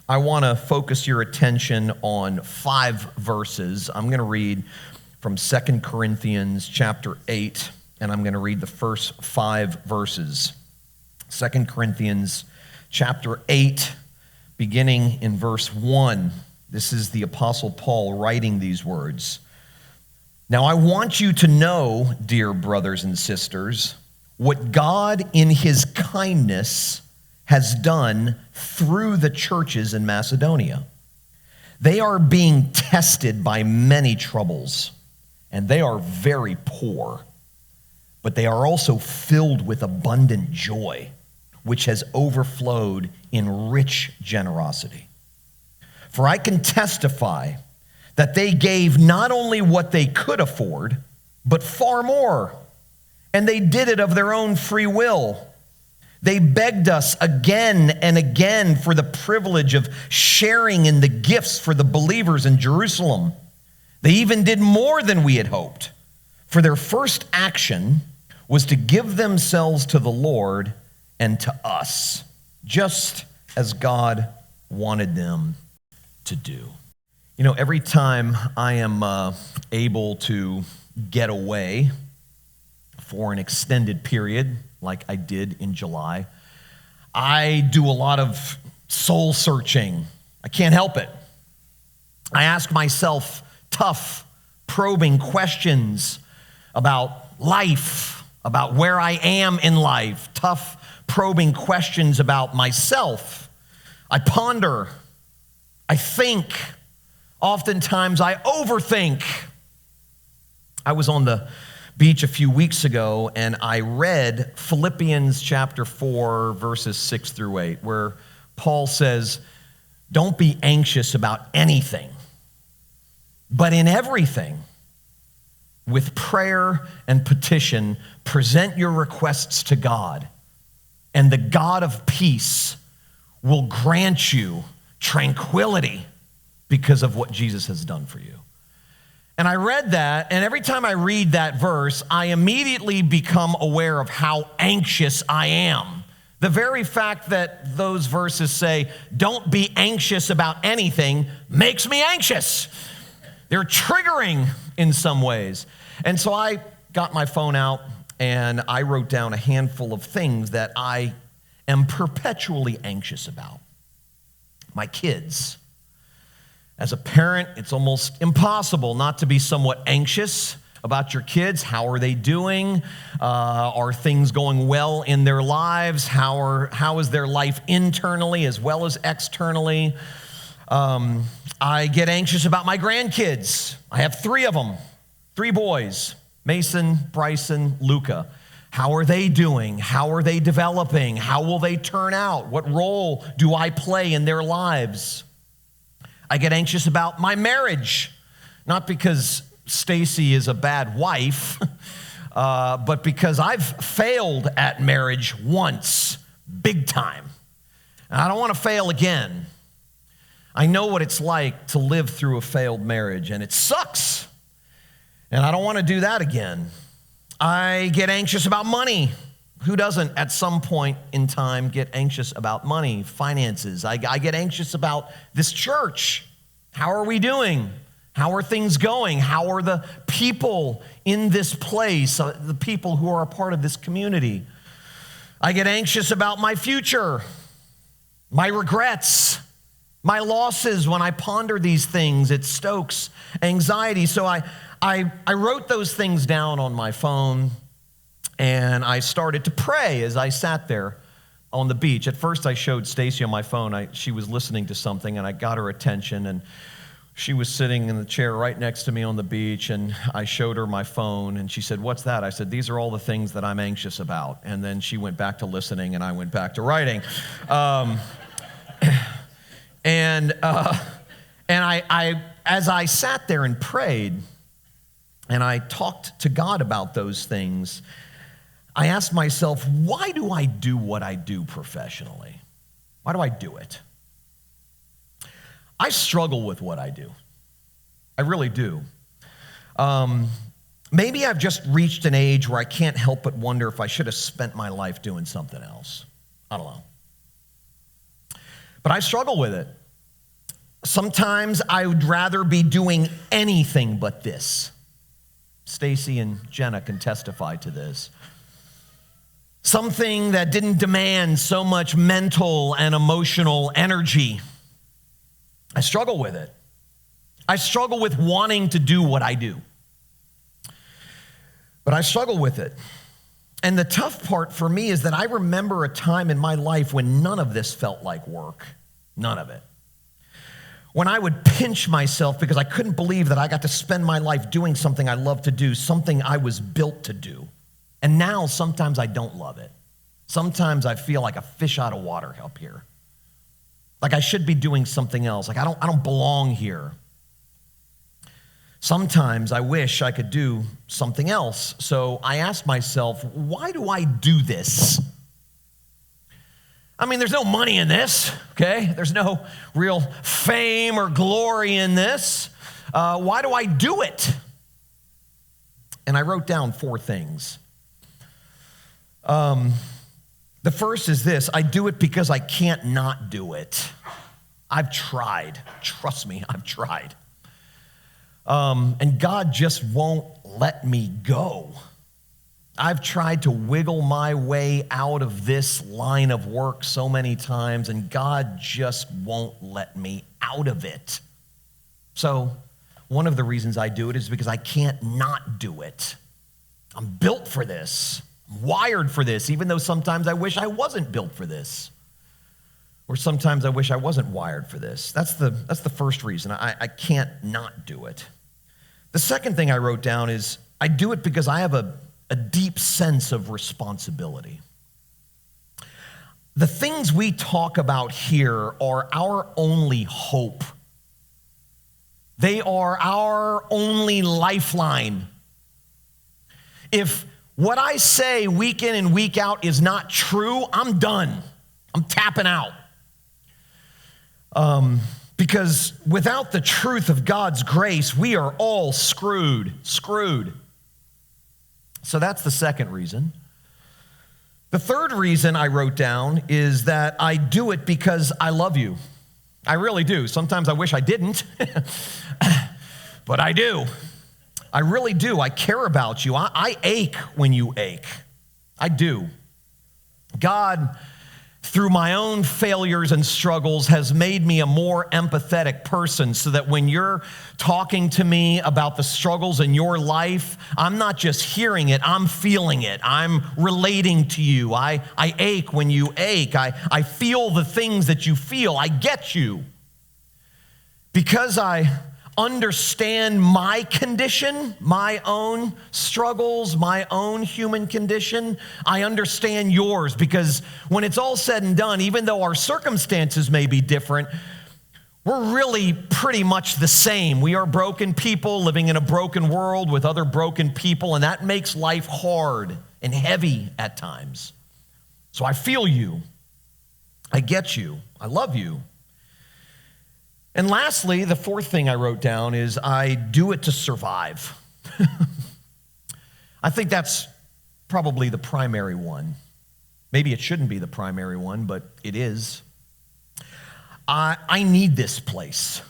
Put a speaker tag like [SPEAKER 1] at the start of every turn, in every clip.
[SPEAKER 1] I want to focus your attention on 5 verses. I'm going to read from 2 Corinthians chapter 8, and I'm going to read the first 5 verses. 2 Corinthians chapter 8, beginning in verse 1. This is the Apostle Paul writing these words. Now I want you to know, dear brothers and sisters, what God in his kindness has done through the churches in Macedonia. They are being tested by many troubles, and they are very poor, but they are also filled with abundant joy, which has overflowed in rich generosity. For I can testify that they gave not only what they could afford, but far more, and they did it of their own free will. They begged us again and again for the privilege of sharing in the gifts for the believers in Jerusalem. They even did more than we had hoped, for their first action was to give themselves to the Lord and to us, just as God wanted them to do. You know, every time I am able to get away for an extended period, like I did in July, I do a lot of soul searching. I can't help it. I ask myself tough, probing questions about life, about where I am in life, tough, probing questions about myself. I ponder, I think, oftentimes I overthink. I was on the beach a few weeks ago, and I read Philippians chapter 4, verses 6 through 8, where Paul says, don't be anxious about anything, but in everything, with prayer and petition, present your requests to God, and the God of peace will grant you tranquility because of what Jesus has done for you. And I read that, and every time I read that verse, I immediately become aware of how anxious I am. The very fact that those verses say, don't be anxious about anything, makes me anxious. They're triggering in some ways. And so I got my phone out, and I wrote down a handful of things that I am perpetually anxious about. My kids. As a parent, it's almost impossible not to be somewhat anxious about your kids. How are they doing? Are things going well in their lives? How is their life internally as well as externally? I get anxious about my grandkids. I have 3 of them, 3 boys, Mason, Bryson, Luca. How are they doing? How are they developing? How will they turn out? What role do I play in their lives? I get anxious about my marriage, not because Stacy is a bad wife, but because I've failed at marriage once, big time. And I don't want to fail again. I know what it's like to live through a failed marriage, and it sucks. And I don't want to do that again. I get anxious about money. Who doesn't at some point in time get anxious about money, finances? I get anxious about this church. How are we doing? How are things going? How are the people in this place, the people who are a part of this community? I get anxious about my future, my regrets, my losses. When I ponder these things, it stokes anxiety. So I wrote those things down on my phone, and I started to pray as I sat there on the beach. At first, I showed Stacy on my phone. She was listening to something, and I got her attention, and she was sitting in the chair right next to me on the beach, and I showed her my phone, and she said, "What's that?" I said, "These are all the things that I'm anxious about." And then she went back to listening, and I went back to writing. And I, as I sat there and prayed, and I talked to God about those things, I asked myself, why do I do what I do professionally? Why do I do it? I struggle with what I do. I really do. Maybe I've just reached an age where I can't help but wonder if I should have spent my life doing something else. I don't know. But I struggle with it. Sometimes I would rather be doing anything but this. Stacy and Jenna can testify to this. Something that didn't demand so much mental and emotional energy. I struggle with it. I struggle with wanting to do what I do. But I struggle with it. And the tough part for me is that I remember a time in my life when none of this felt like work. None of it. When I would pinch myself because I couldn't believe that I got to spend my life doing something I love to do, something I was built to do. And now sometimes I don't love it. Sometimes I feel like a fish out of water up here. Like I should be doing something else. Like I don't belong here. Sometimes I wish I could do something else. So I ask myself, why do I do this? I mean, there's no money in this, okay? There's no real fame or glory in this. Why do I do it? And I wrote down 4 things. The first is this: I do it because I can't not do it. I've tried. Trust me, I've tried. And God just won't let me go. I've tried to wiggle my way out of this line of work so many times, and God just won't let me out of it. So one of the reasons I do it is because I can't not do it. I'm built for this. I'm wired for this, even though sometimes I wish I wasn't built for this. Or sometimes I wish I wasn't wired for this. That's the first reason. I can't not do it. The second thing I wrote down is I do it because I have a deep sense of responsibility. The things we talk about here are our only hope. They are our only lifeline. If what I say week in and week out is not true, I'm done. I'm tapping out. Because without the truth of God's grace, we are all screwed. So that's the second reason. The third reason I wrote down is that I do it because I love you. I really do. Sometimes I wish I didn't, but I do. I really do. I care about you. I ache when you ache. I do. God, through my own failures and struggles, has made me a more empathetic person so that when you're talking to me about the struggles in your life, I'm not just hearing it, I'm feeling it. I'm relating to you. I ache when you ache. I feel the things that you feel. I get you. Because I understand my condition, my own struggles, my own human condition, I understand yours, because when it's all said and done, even though our circumstances may be different, we're really pretty much the same. We are broken people living in a broken world with other broken people, and that makes life hard and heavy at times. So I feel you. I get you. I love you. And lastly, the fourth thing I wrote down is I do it to survive. I think that's probably the primary one. Maybe it shouldn't be the primary one, but it is. I need this place.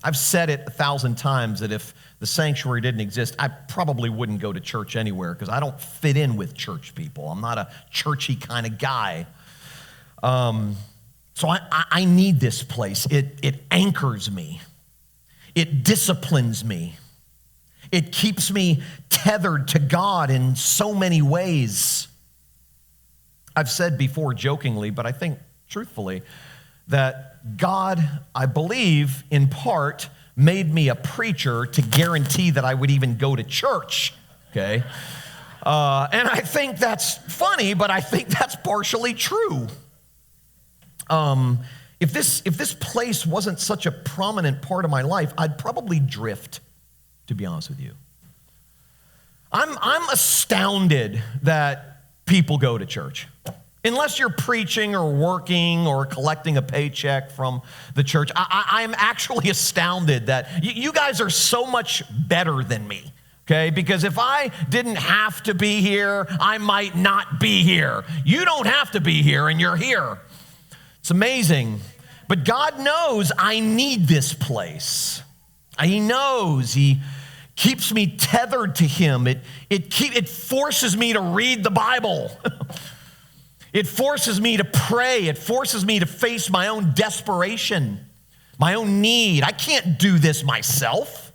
[SPEAKER 1] I've said it 1,000 times that if the sanctuary didn't exist, I probably wouldn't go to church anywhere because I don't fit in with church people. I'm not a churchy kind of guy. So I need this place. It anchors me. It disciplines me. It keeps me tethered to God in so many ways. I've said before jokingly, but I think truthfully, that God, I believe, in part, made me a preacher to guarantee that I would even go to church, okay? And I think that's funny, but I think that's partially true. If this place wasn't such a prominent part of my life, I'd probably drift, to be honest with you. I'm astounded that people go to church. Unless you're preaching or working or collecting a paycheck from the church, I'm actually astounded that you guys are so much better than me, okay? Because if I didn't have to be here, I might not be here. You don't have to be here, and you're here. It's amazing. But God knows I need this place. He knows. He keeps me tethered to him. It forces me to read the Bible. It forces me to pray. It forces me to face my own desperation, my own need. I can't do this myself.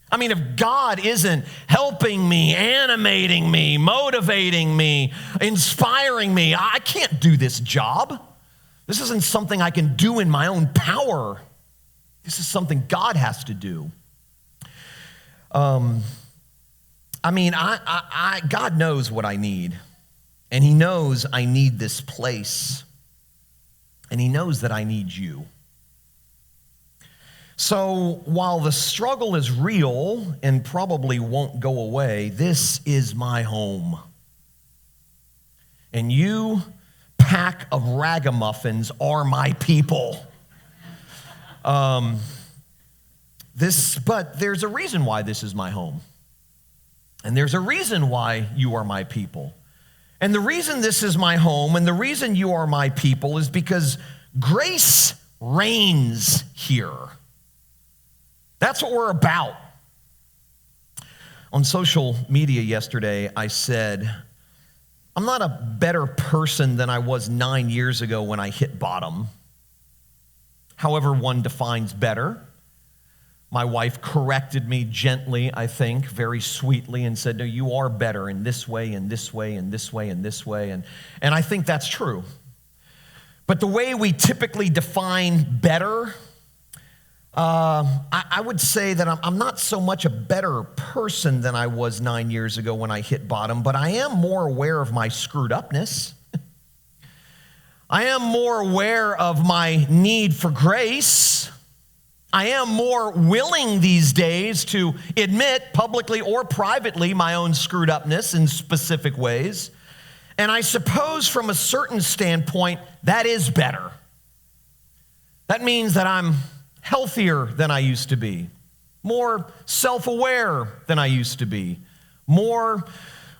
[SPEAKER 1] I mean, if God isn't helping me, animating me, motivating me, inspiring me, I can't do this job. This isn't something I can do in my own power. This is something God has to do. God knows what I need. And he knows I need this place. And he knows that I need you. So while the struggle is real and probably won't go away, this is my home. And you, pack of ragamuffins, are my people. But there's a reason why this is my home. And there's a reason why you are my people. And the reason this is my home and the reason you are my people is because grace reigns here. That's what we're about. On social media yesterday, I said, I'm not a better person than I was 9 years ago when I hit bottom. However one defines better. My wife corrected me gently, I think, very sweetly, and said, no, you are better in this way, and this way, and this way, and this way. And I think that's true. But the way we typically define better, I would say that I'm not so much a better person than I was 9 years ago when I hit bottom, but I am more aware of my screwed upness. I am more aware of my need for grace. I am more willing these days to admit publicly or privately my own screwed upness in specific ways. And I suppose from a certain standpoint, that is better. That means that I'm healthier than I used to be, more self-aware than I used to be, more,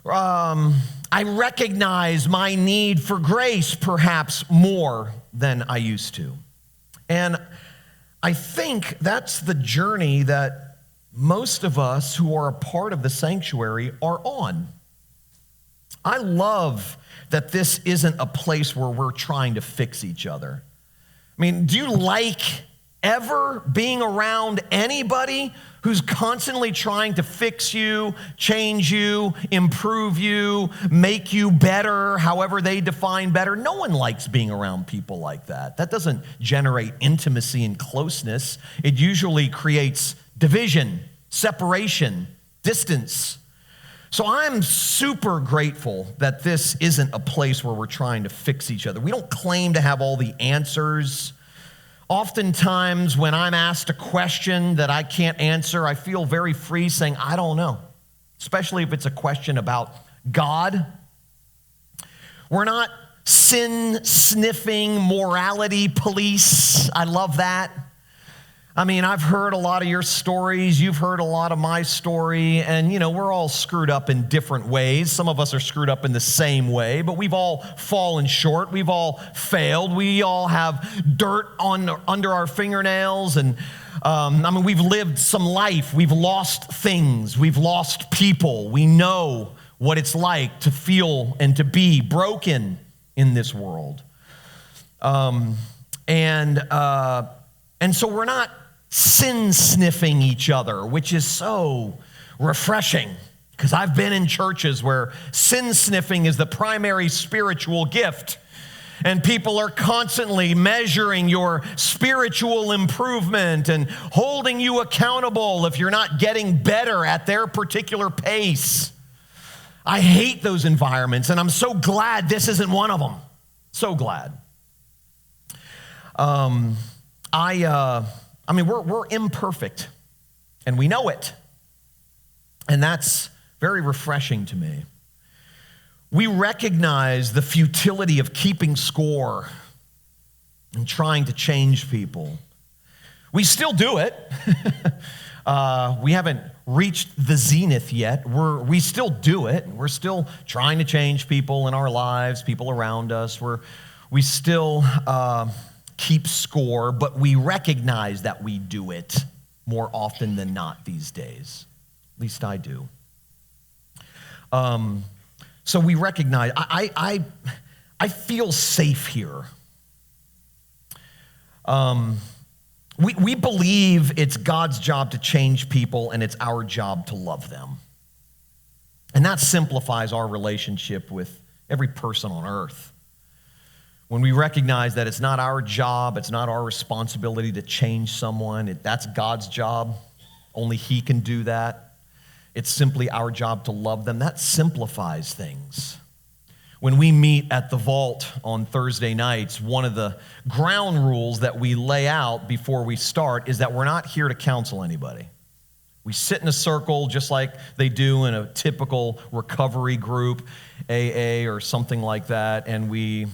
[SPEAKER 1] I recognize my need for grace perhaps more than I used to. And I think that's the journey that most of us who are a part of the sanctuary are on. I love that this isn't a place where we're trying to fix each other. I mean, do you like ever being around anybody who's constantly trying to fix you, change you, improve you, make you better, however they define better? No one likes being around people like that. That doesn't generate intimacy and closeness. It usually creates division, separation, distance. So I'm super grateful that this isn't a place where we're trying to fix each other. We don't claim to have all the answers. Oftentimes, when I'm asked a question that I can't answer, I feel very free saying, I don't know, especially if it's a question about God. We're not sin-sniffing morality police. I love that. I mean, I've heard a lot of your stories. You've heard a lot of my story. And, we're all screwed up in different ways. Some of us are screwed up in the same way, but we've all fallen short. We've all failed. We all have dirt under our fingernails. And, we've lived some life. We've lost things. We've lost people. We know what it's like to feel and to be broken in this world. And so we're not sin-sniffing each other, which is so refreshing, because I've been in churches where sin-sniffing is the primary spiritual gift, and people are constantly measuring your spiritual improvement and holding you accountable if you're not getting better at their particular pace. I hate those environments, and I'm so glad this isn't one of them. So glad. We're imperfect, and we know it. And that's very refreshing to me. We recognize the futility of keeping score and trying to change people. We still do it. We haven't reached the zenith yet. We still do it. We're still trying to change people in our lives, people around us. We still keep score, but we recognize that we do it more often than not these days. At least I do. So we recognize, I feel safe here. We believe it's God's job to change people and it's our job to love them. And that simplifies our relationship with every person on earth. When we recognize that it's not our job, it's not our responsibility to change someone, that's God's job. Only He can do that. It's simply our job to love them. That simplifies things. When we meet at the vault on Thursday nights, one of the ground rules that we lay out before we start is that we're not here to counsel anybody. We sit in a circle just like they do in a typical recovery group, AA or something like that, and we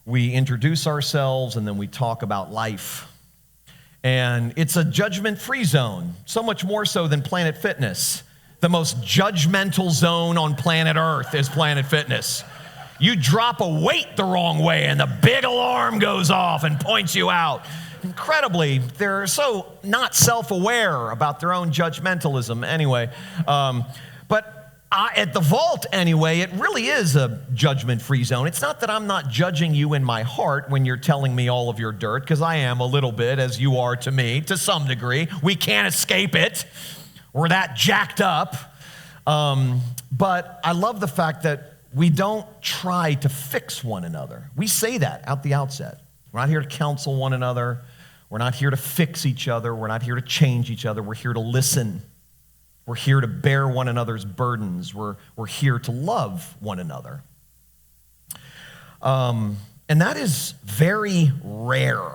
[SPEAKER 1] introduce ourselves and then we talk about life. And it's a judgment-free zone, so much more so than Planet Fitness. The most judgmental zone on planet Earth is Planet Fitness. You drop a weight the wrong way and the big alarm goes off and points you out. Incredibly, they're so not self-aware about their own judgmentalism anyway. But at the vault anyway, it really is a judgment-free zone. It's not that I'm not judging you in my heart when you're telling me all of your dirt, because I am a little bit, as you are to me, to some degree. We can't escape it. We're that jacked up. But I love the fact that we don't try to fix one another. We say that at the outset. We're not here to counsel one another. We're not here to fix each other. We're not here to change each other. We're here to listen. We're here to bear one another's burdens. We're here to love one another. And that is very rare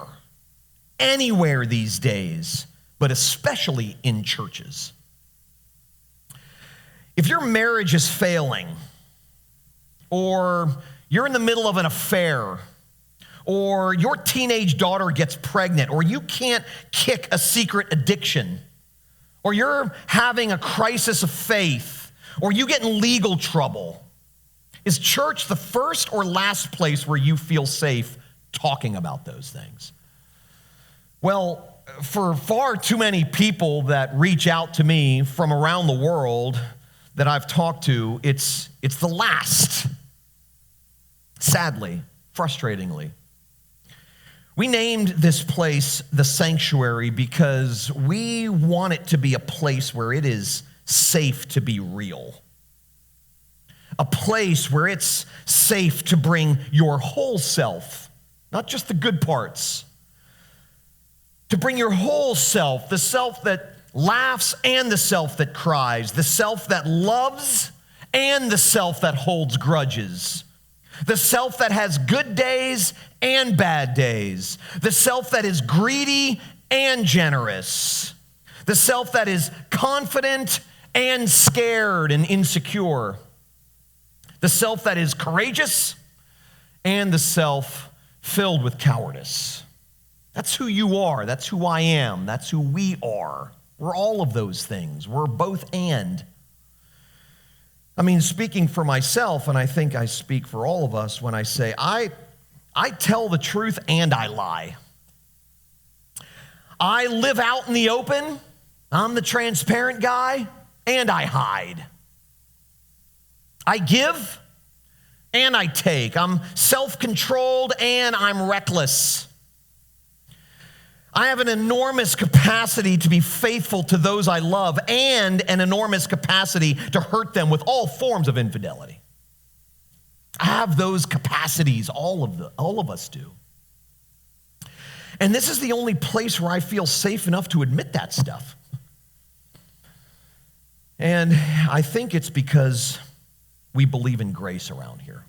[SPEAKER 1] anywhere these days, but especially in churches. If your marriage is failing, or you're in the middle of an affair, or your teenage daughter gets pregnant, or you can't kick a secret addiction, or you're having a crisis of faith, or you get in legal trouble, is church the first or last place where you feel safe talking about those things? Well, for far too many people that reach out to me from around the world that I've talked to, it's the last. Sadly, frustratingly. We named this place the Sanctuary because we want it to be a place where it is safe to be real. A place where it's safe to bring your whole self, not just the good parts. To bring your whole self, the self that laughs and the self that cries, the self that loves and the self that holds grudges. The self that has good days and bad days. The self that is greedy and generous. The self that is confident and scared and insecure. The self that is courageous and the self filled with cowardice. That's who you are. That's who I am. That's who we are. We're all of those things. We're both and. I mean, speaking for myself, and I think I speak for all of us when I say, I tell the truth and I lie. I live out in the open. I'm the transparent guy, and I hide. I give and I take. I'm self-controlled and I'm reckless. I have an enormous capacity to be faithful to those I love and an enormous capacity to hurt them with all forms of infidelity. I have those capacities, all of us do. And this is the only place where I feel safe enough to admit that stuff. And I think it's because we believe in grace around here.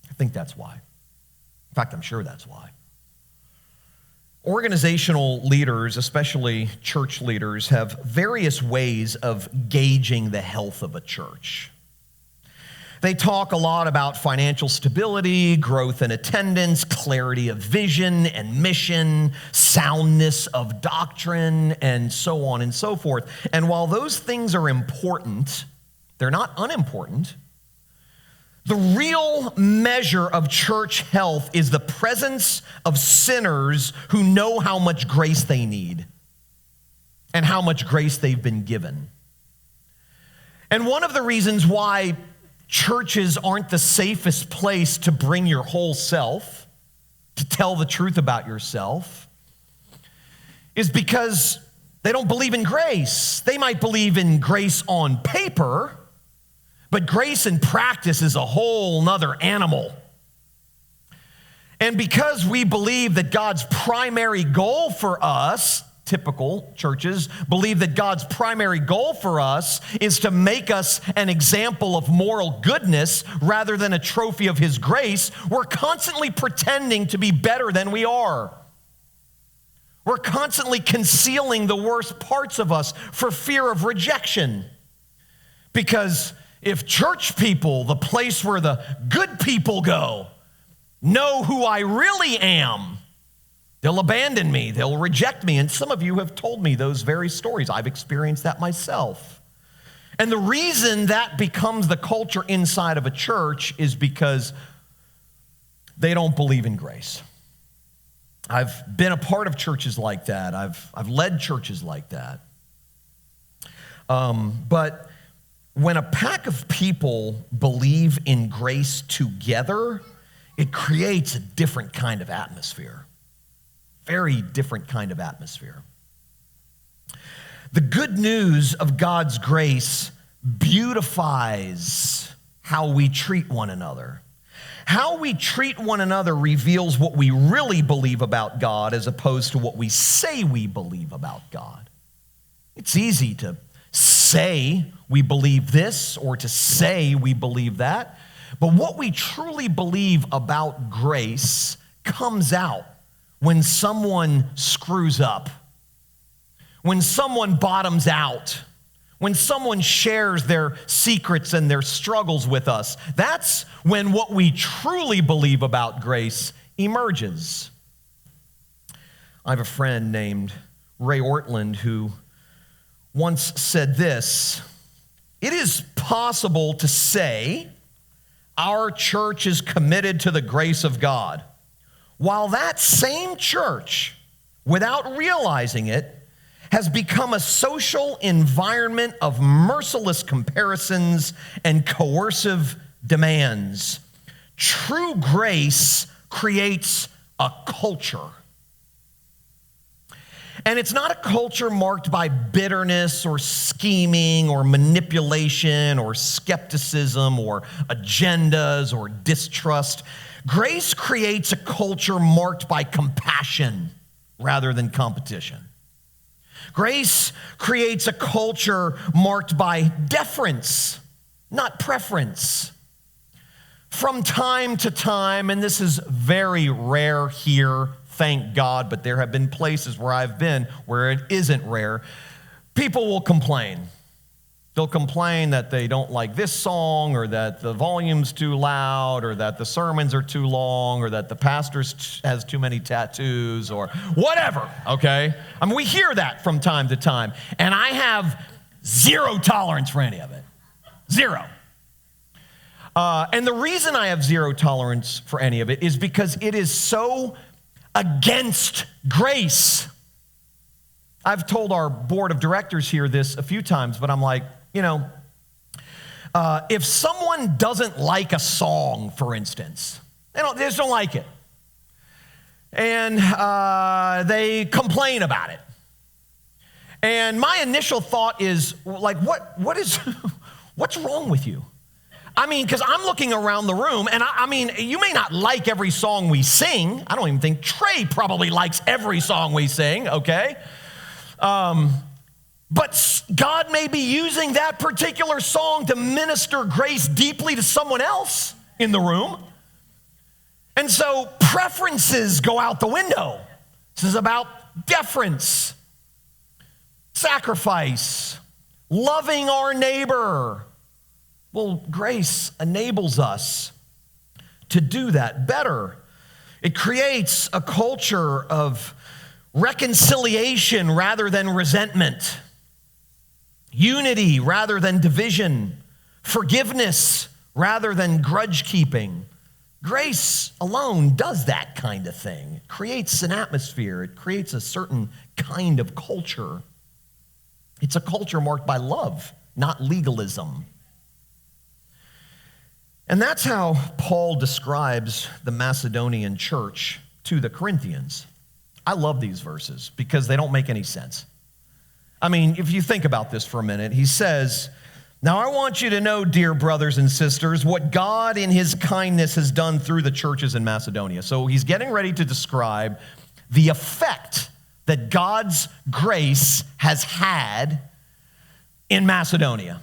[SPEAKER 1] I think that's why. In fact, I'm sure that's why. Organizational leaders, especially church leaders, have various ways of gauging the health of a church. They talk a lot about financial stability, growth in attendance, clarity of vision and mission, soundness of doctrine, and so on and so forth. And while those things are important, they're not unimportant. The real measure of church health is the presence of sinners who know how much grace they need and how much grace they've been given. And one of the reasons why churches aren't the safest place to bring your whole self, to tell the truth about yourself, is because they don't believe in grace. They might believe in grace on paper, but grace in practice is a whole nother animal. And because we believe that God's primary goal for us, typical churches believe that God's primary goal for us is to make us an example of moral goodness rather than a trophy of His grace, we're constantly pretending to be better than we are. We're constantly concealing the worst parts of us for fear of rejection. Because if church people, the place where the good people go, know who I really am, they'll abandon me, they'll reject me. And some of you have told me those very stories. I've experienced that myself. And the reason that becomes the culture inside of a church is because they don't believe in grace. I've been a part of churches like that. I've led churches like that. But when a pack of people believe in grace together, it creates a different kind of atmosphere. Very different kind of atmosphere. The good news of God's grace beautifies how we treat one another. How we treat one another reveals what we really believe about God as opposed to what we say we believe about God. It's easy to say we believe this or to say we believe that, but what we truly believe about grace comes out when someone screws up, when someone bottoms out, when someone shares their secrets and their struggles with us. That's when what we truly believe about grace emerges. I have a friend named Ray Ortland who once said this: "It is possible to say our church is committed to the grace of God, while that same church, without realizing it, has become a social environment of merciless comparisons and coercive demands. True grace creates a culture." And it's not a culture marked by bitterness or scheming or manipulation or skepticism or agendas or distrust. Grace creates a culture marked by compassion rather than competition. Grace creates a culture marked by deference, not preference. From time to time, and this is very rare here, thank God, but there have been places where I've been where it isn't rare, people will complain. They'll complain that they don't like this song, or that the volume's too loud, or that the sermons are too long, or that the pastor has too many tattoos, or whatever, okay? I mean, we hear that from time to time, and I have zero tolerance for any of it. Zero. And the reason I have zero tolerance for any of it is because it is so against grace. I've told our board of directors here this a few times, but I'm like, if someone doesn't like a song, for instance, they just don't like it, and they complain about it, and my initial thought is like, what's wrong with you? I mean, because I'm looking around the room, and I mean, you may not like every song we sing. I don't even think Trey probably likes every song we sing, okay? But God may be using that particular song to minister grace deeply to someone else in the room. And so preferences go out the window. This is about deference, sacrifice, loving our neighbor. Well, grace enables us to do that better. It creates a culture of reconciliation rather than resentment, unity rather than division, forgiveness rather than grudge keeping. Grace alone does that kind of thing. It creates an atmosphere. It creates a certain kind of culture. It's a culture marked by love, not legalism. And that's how Paul describes the Macedonian church to the Corinthians. I love these verses because they don't make any sense. I mean, if you think about this for a minute, he says, "Now I want you to know, dear brothers and sisters, what God in his kindness has done through the churches in Macedonia." So he's getting ready to describe the effect that God's grace has had in Macedonia.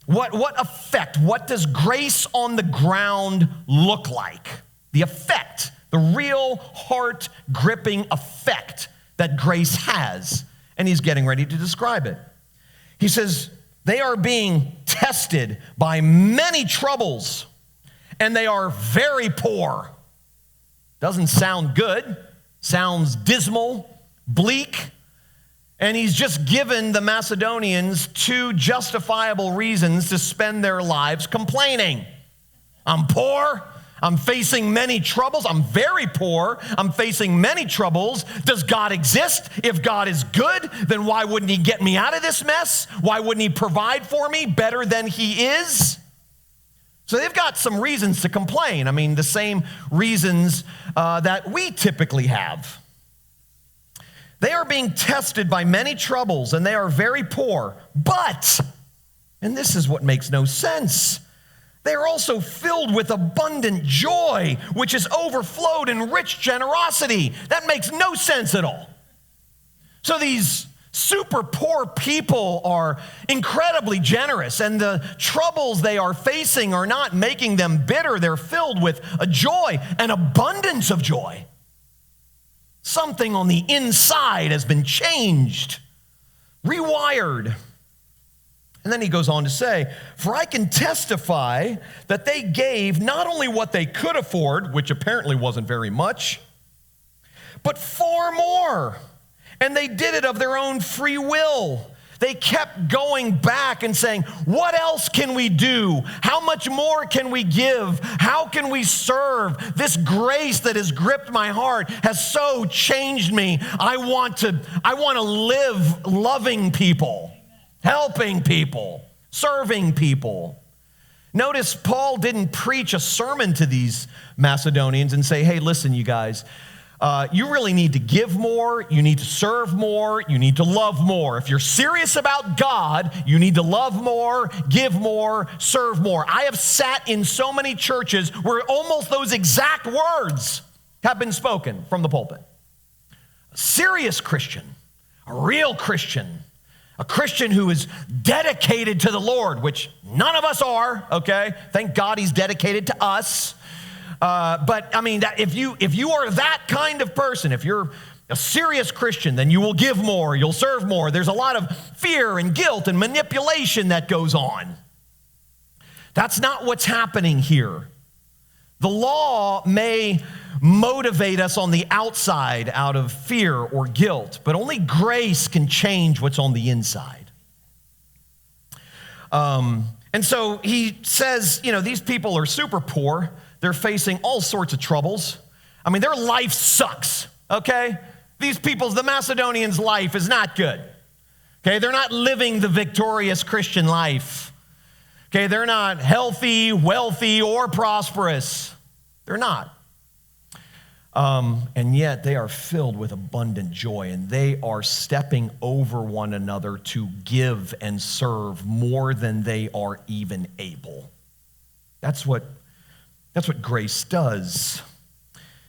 [SPEAKER 1] What effect? What does grace on the ground look like? The effect, the real heart-gripping effect that grace has. And he's getting ready to describe it. He says, they are being tested by many troubles, and they are very poor. Doesn't sound good. Sounds dismal, bleak. And he's just given the Macedonians two justifiable reasons to spend their lives complaining. I'm poor. I'm facing many troubles. I'm very poor. I'm facing many troubles. Does God exist? If God is good, then why wouldn't he get me out of this mess? Why wouldn't he provide for me better than he is? So they've got some reasons to complain. I mean, the same reasons that we typically have. They are being tested by many troubles, and they are very poor. But, and this is what makes no sense, they are also filled with abundant joy, which has overflowed in rich generosity. That makes no sense at all. So these super poor people are incredibly generous, and the troubles they are facing are not making them bitter. They're filled with a joy, an abundance of joy. Something on the inside has been changed, rewired. And then he goes on to say, "For I can testify that they gave not only what they could afford," which apparently wasn't very much, "but far more. And they did it of their own free will." They kept going back and saying, what else can we do? How much more can we give? How can we serve? This grace that has gripped my heart has so changed me. I want to live loving people, helping people, serving people. Notice Paul didn't preach a sermon to these Macedonians and say, hey, listen, you guys, you really need to give more, you need to serve more, you need to love more. If you're serious about God, you need to love more, give more, serve more. I have sat in so many churches where almost those exact words have been spoken from the pulpit. A serious Christian, a real Christian, a Christian who is dedicated to the Lord, which none of us are, okay? Thank God he's dedicated to us. But I mean, that if you are that kind of person, if you're a serious Christian, then you will give more, you'll serve more. There's a lot of fear and guilt and manipulation that goes on. That's not what's happening here. The law may motivate us on the outside out of fear or guilt, but only grace can change what's on the inside. And so he says, these people are super poor. They're facing all sorts of troubles. I mean, their life sucks, okay? These people's, the Macedonians' life is not good, okay? They're not living the victorious Christian life, okay? They're not healthy, wealthy, or prosperous. They're not. And yet they are filled with abundant joy, and they are stepping over one another to give and serve more than they are even able. That's what grace does.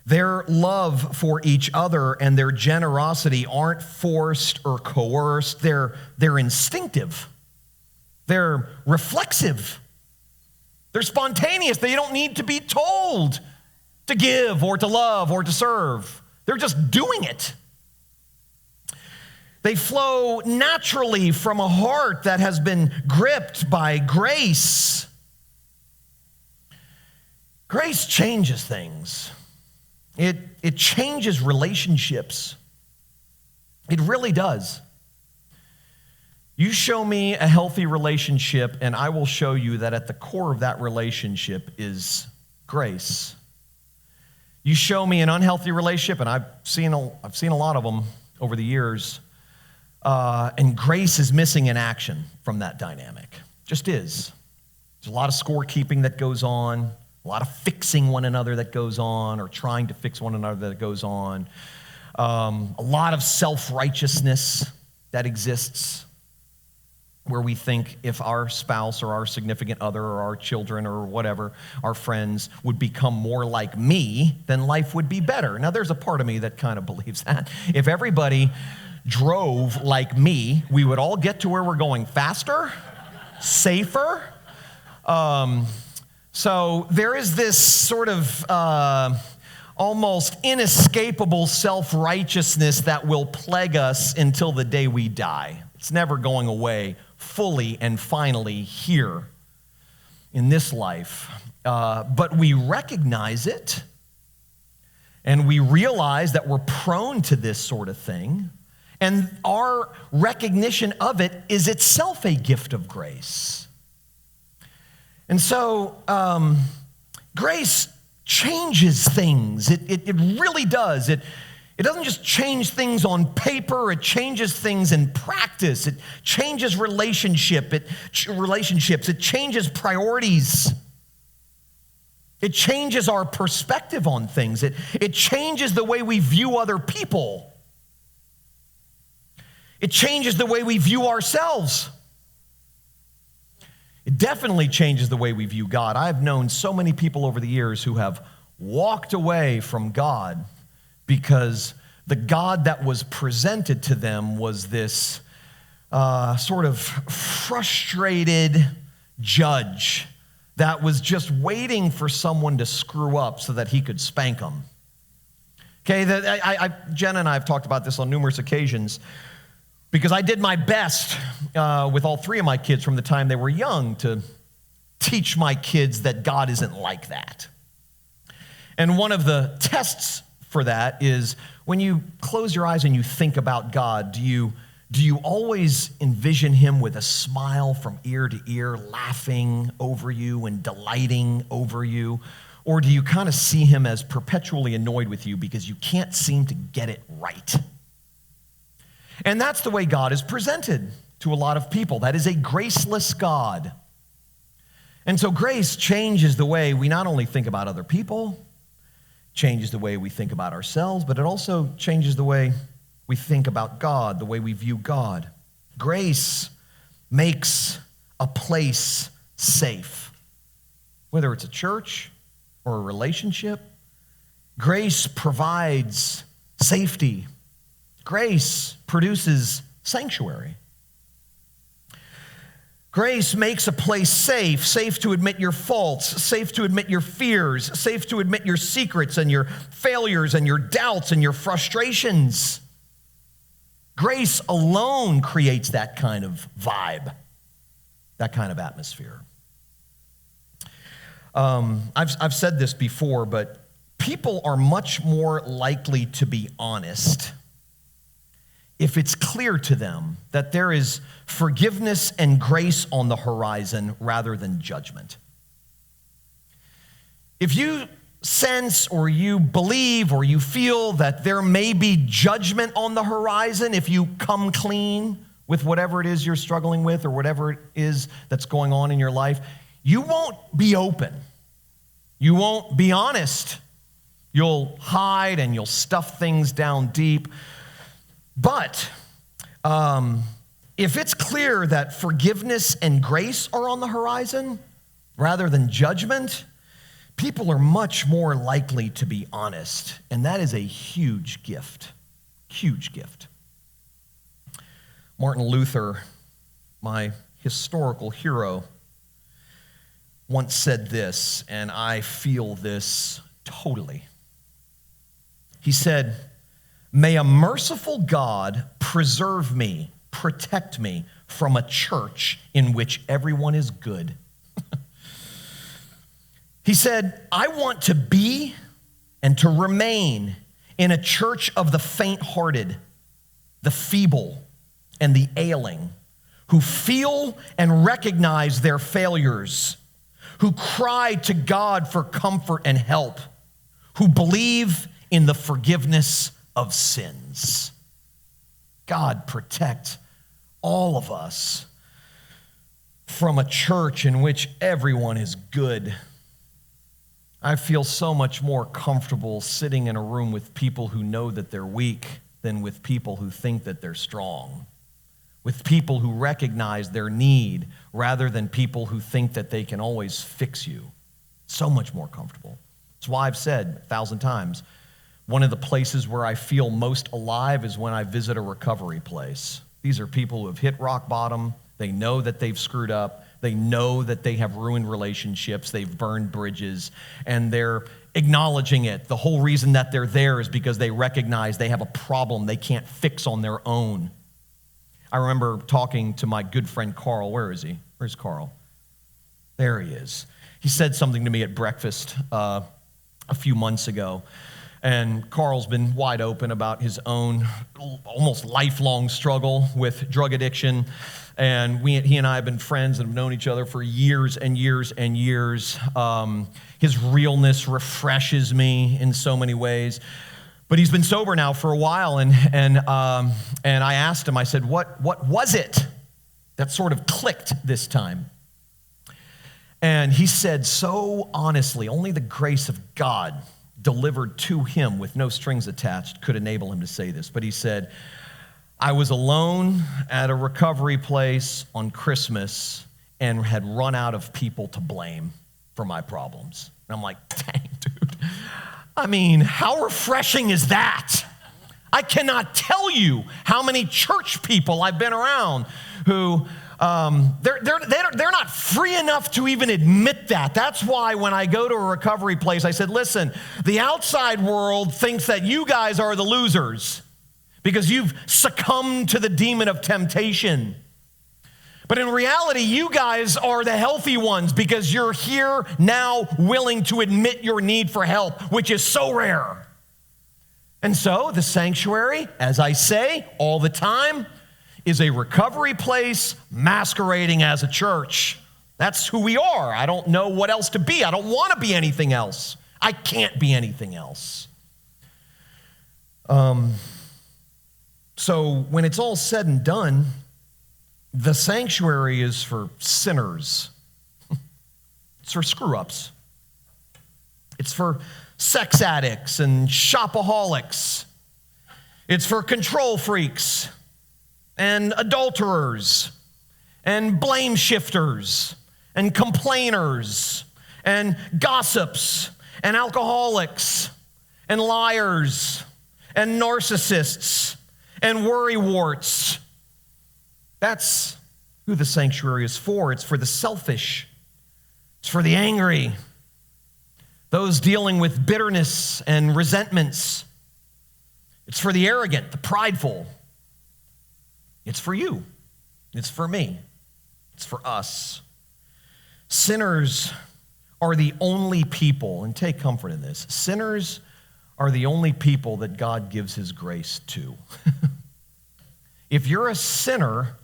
[SPEAKER 1] Their love for each other and their generosity aren't forced or coerced. They're instinctive. They're reflexive. They're spontaneous. They don't need to be told to give or to love or to serve. They're just doing it. They flow naturally from a heart that has been gripped by grace. Grace changes things. It changes relationships. It really does. You show me a healthy relationship, and I will show you that at the core of that relationship is grace. You show me an unhealthy relationship, and I've seen a lot of them over the years, and grace is missing in action from that dynamic. Just is. There's a lot of scorekeeping that goes on, a lot of fixing one another that goes on, or trying to fix one another that goes on, a lot of self-righteousness that exists, where we think if our spouse or our significant other or our children or whatever, our friends, would become more like me, then life would be better. Now, there's a part of me that kind of believes that. If everybody drove like me, we would all get to where we're going faster, safer. So there is this sort of almost inescapable self-righteousness that will plague us until the day we die. It's never going away fully and finally here in this life. But we recognize it, and we realize that we're prone to this sort of thing, and our recognition of it is itself a gift of grace. And so grace changes things. It really does. It doesn't just change things on paper, it changes things in practice. It changes relationships, it changes priorities. It changes our perspective on things. It changes the way we view other people. It changes the way we view ourselves. It definitely changes the way we view God. I've known so many people over the years who have walked away from God because the God that was presented to them was this sort of frustrated judge that was just waiting for someone to screw up so that he could spank them. Okay, Jen and I have talked about this on numerous occasions because I did my best with all three of my kids from the time they were young to teach my kids that God isn't like that. And one of the tests for that is when you close your eyes and you think about God, do you always envision him with a smile from ear to ear, laughing over you and delighting over you? Or do you kind of see him as perpetually annoyed with you because you can't seem to get it right? And that's the way God is presented to a lot of people. That is a graceless God. And so grace changes the way we not only think about other people, changes the way we think about ourselves, but it also changes the way we think about God, the way we view God. Grace makes a place safe, whether it's a church or a relationship. Grace provides safety. Grace produces sanctuary. Grace makes a place safe to admit your faults, safe to admit your fears, safe to admit your secrets and your failures and your doubts and your frustrations. Grace alone creates that kind of vibe, that kind of atmosphere. I've said this before, but people are much more likely to be honest if it's clear to them that there is forgiveness and grace on the horizon rather than judgment. If you sense or you believe or you feel that there may be judgment on the horizon if you come clean with whatever it is you're struggling with or whatever it is that's going on in your life, you won't be open. You won't be honest. You'll hide and you'll stuff things down deep. But if it's clear that forgiveness and grace are on the horizon rather than judgment, people are much more likely to be honest. And that is a huge gift. Huge gift. Martin Luther, my historical hero, once said this, and I feel this totally. He said, "May a merciful God preserve me, protect me from a church in which everyone is good." He said, "I want to be and to remain in a church of the faint-hearted, the feeble, and the ailing, who feel and recognize their failures, who cry to God for comfort and help, who believe in the forgiveness of sins. God, protect all of us from a church in which everyone is good. I feel so much more comfortable sitting in a room with people who know that they're weak than with people who think that they're strong, with people who recognize their need rather than people who think that they can always fix you. So much more comfortable. That's why I've said 1,000 times, one of the places where I feel most alive is when I visit a recovery place. These are people who have hit rock bottom. They know that they've screwed up. They know that they have ruined relationships. They've burned bridges, and they're acknowledging it. The whole reason that they're there is because they recognize they have a problem they can't fix on their own. I remember talking to my good friend Carl. Where is he? Where's Carl? There he is. He said something to me at breakfast a few months ago. And Carl's been wide open about his own almost lifelong struggle with drug addiction. And he and I have been friends and have known each other for years and years and years. His realness refreshes me in so many ways. But he's been sober now for a while, and I asked him, I said, what was it that sort of clicked this time? And he said so honestly, only the grace of God delivered to him with no strings attached could enable him to say this. But he said, I was alone at a recovery place on Christmas and had run out of people to blame for my problems. And I'm like, dang, dude. I mean, how refreshing is that? I cannot tell you how many church people I've been around who they're not free enough to even admit that. That's why when I go to a recovery place, I said, listen, the outside world thinks that you guys are the losers because you've succumbed to the demon of temptation. But in reality, you guys are the healthy ones because you're here now willing to admit your need for help, which is so rare. And so the sanctuary, as I say all the time, is a recovery place masquerading as a church. That's who we are. I don't know what else to be. I don't want to be anything else. I can't be anything else. So when it's all said and done, the sanctuary is for sinners. It's for screw-ups. It's for sex addicts and shopaholics. It's for control freaks and adulterers and blame shifters and complainers and gossips and alcoholics and liars and narcissists and worrywarts. That's who the sanctuary is for. It's for the selfish. It's for the angry. Those dealing with bitterness and resentments. It's for the arrogant, the prideful. It's for you. It's for me. It's for us. Sinners are the only people, and take comfort in this, sinners are the only people that God gives his grace to. If you're a sinner,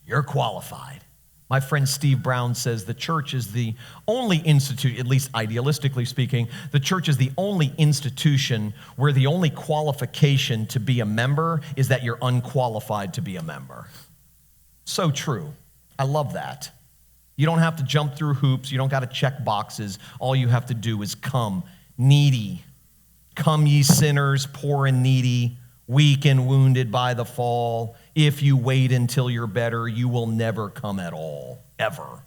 [SPEAKER 1] you're qualified. My friend Steve Brown says the church is the only institute, at least idealistically speaking, the church is the only institution where the only qualification to be a member is that you're unqualified to be a member. So true. I love that. You don't have to jump through hoops. You don't got to check boxes. All you have to do is come, needy. Come ye sinners, poor and needy, weak and wounded by the fall. If you wait until you're better, you will never come at all, ever.